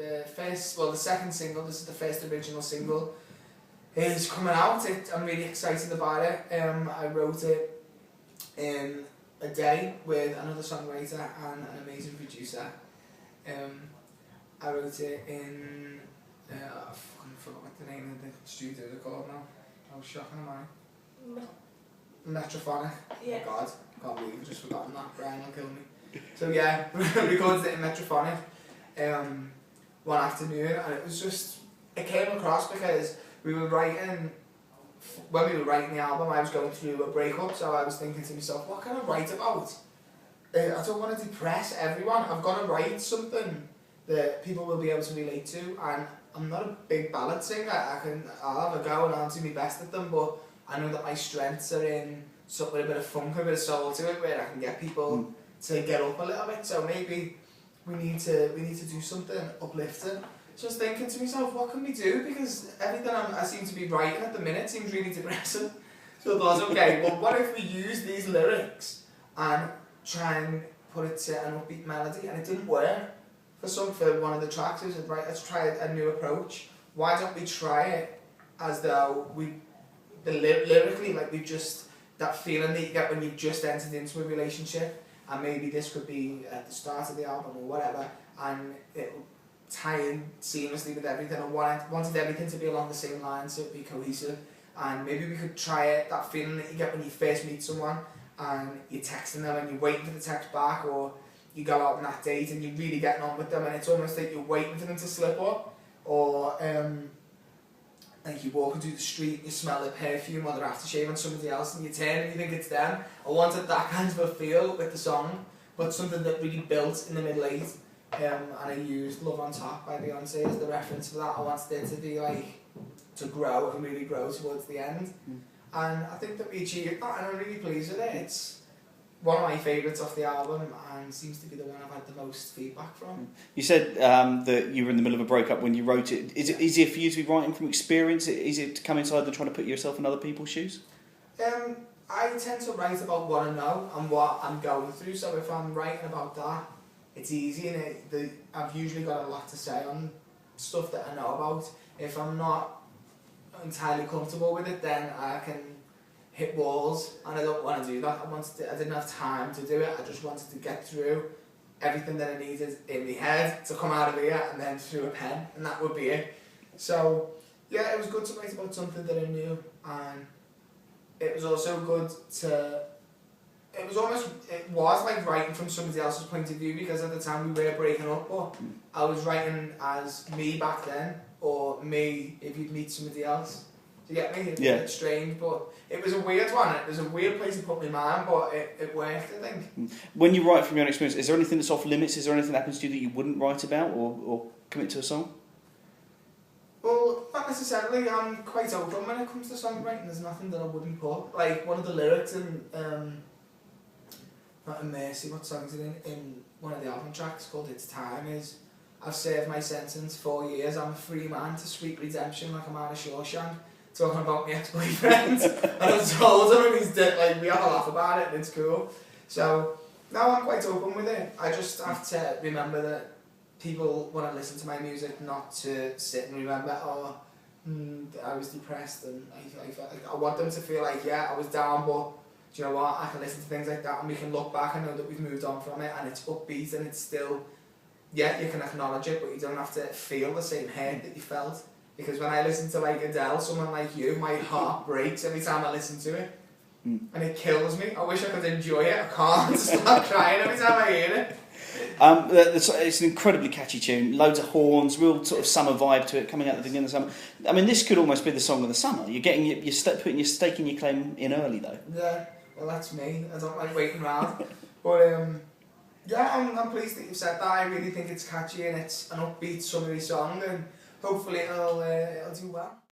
the second single, this is the first original single, is coming out. I'm really excited about it. I wrote it in a day with another songwriter and an amazing producer. I wrote it in, I fucking forgot what the name of the studio they're called now. How shocking am I? Metrophonic. Yeah. Oh God, I can't believe I've just forgotten that. Brian will kill me. So yeah, recorded it in Metrophonic one afternoon, and it came across because we were writing, when we were writing the album, I was going through a breakup, so I was thinking to myself, what can I write about? I don't want to depress everyone. I've got to write something that people will be able to relate to, and I'm not a big ballad singer. I'll have a go and I'll do my best at them, but I know that my strengths are in something with a bit of funk, a bit of soul to it, where I can get people to get up a little bit. So maybe we need to do something uplifting. Just thinking to myself, what can we do? Because everything I seem to be writing at the minute seems really depressing. So I thought, okay, well, what if we use these lyrics and try and put it to an upbeat melody? And it didn't work for one of the tracks. I said, right, let's try a new approach. Why don't we try it as though lyrically, like we've just, that feeling that you get when you've just entered into a relationship, and maybe this could be at the start of the album or whatever, and it will tie in seamlessly with everything. I wanted everything to be along the same lines, so it would be cohesive, and maybe we could try it, that feeling that you get when you first meet someone and you're texting them and you're waiting for the text back, or you go out on that date and you're really getting on with them and it's almost like you're waiting for them to slip up, or like you're walking through the street, you smell their perfume or their aftershave on somebody else and you turn and you think it's them. I wanted that kind of a feel with the song, but something that really built in the middle eight. And I used Love on Top by Beyonce as the reference for that. I wanted it to be like, to grow and really grow towards the end. And I think that we achieved that, and I'm really pleased with it. It's one of my favourites off the album and seems to be the one I've had the most feedback from. You said that you were in the middle of a breakup when you wrote it. Is it easier for you to be writing from experience? Is it to come inside and trying to put yourself in other people's shoes? I tend to write about what I know and what I'm going through, so if I'm writing about that, it's easy, and I've usually got a lot to say on stuff that I know about. If I'm not entirely comfortable with it, then I can hit walls, and I don't want to do that. I didn't have time to do it. I just wanted to get through everything that I needed in my head to come out of here and then through a pen, and that would be it. So yeah, it was good to write about something that I knew, and it was also good to, it was like writing from somebody else's point of view, because at the time we were breaking up, but I was writing as me back then, or me if you'd meet somebody else. Do you get me? It's a bit strange, but it was a weird one. It was a weird place to put my mind, but it worked, I think. When you write from your own experience, is there anything that's off limits? Is there anything that happens to you that you wouldn't write about or commit to a song? Well, not necessarily. I'm quite open when it comes to songwriting. There's nothing that I wouldn't put. Like, one of the lyrics in, not in Mercy, what song is it in one of the album tracks called It's Time, is, I've served my sentence 4 years, I'm a free man to sweet redemption like I'm out of Shawshank. Talking about my ex-boyfriend, and I told him, and he's dead, like, we have a laugh about it and it's cool. So, now I'm quite open with it. I just have to remember that people want to listen to my music, not to sit and remember, oh, I was depressed, and I felt like, I want them to feel like, yeah, I was down, but do you know what, I can listen to things like that and we can look back and know that we've moved on from it, and it's upbeat and it's still, yeah, you can acknowledge it, but you don't have to feel the same hurt that you felt. Because when I listen to like Adele, someone like you, my heart breaks every time I listen to it. And it kills me. I wish I could enjoy it. I can't. Start crying every time I hear it. It's an incredibly catchy tune. Loads of horns, real sort of summer vibe to it, coming out at the beginning of the summer. I mean, this could almost be the song of the summer. You're getting putting your stake in your claim in early though. Yeah, well that's me. I don't like waiting around. But yeah, I'm pleased that you've said that. I really think it's catchy and it's an upbeat summery song, and hopefully it'll do well.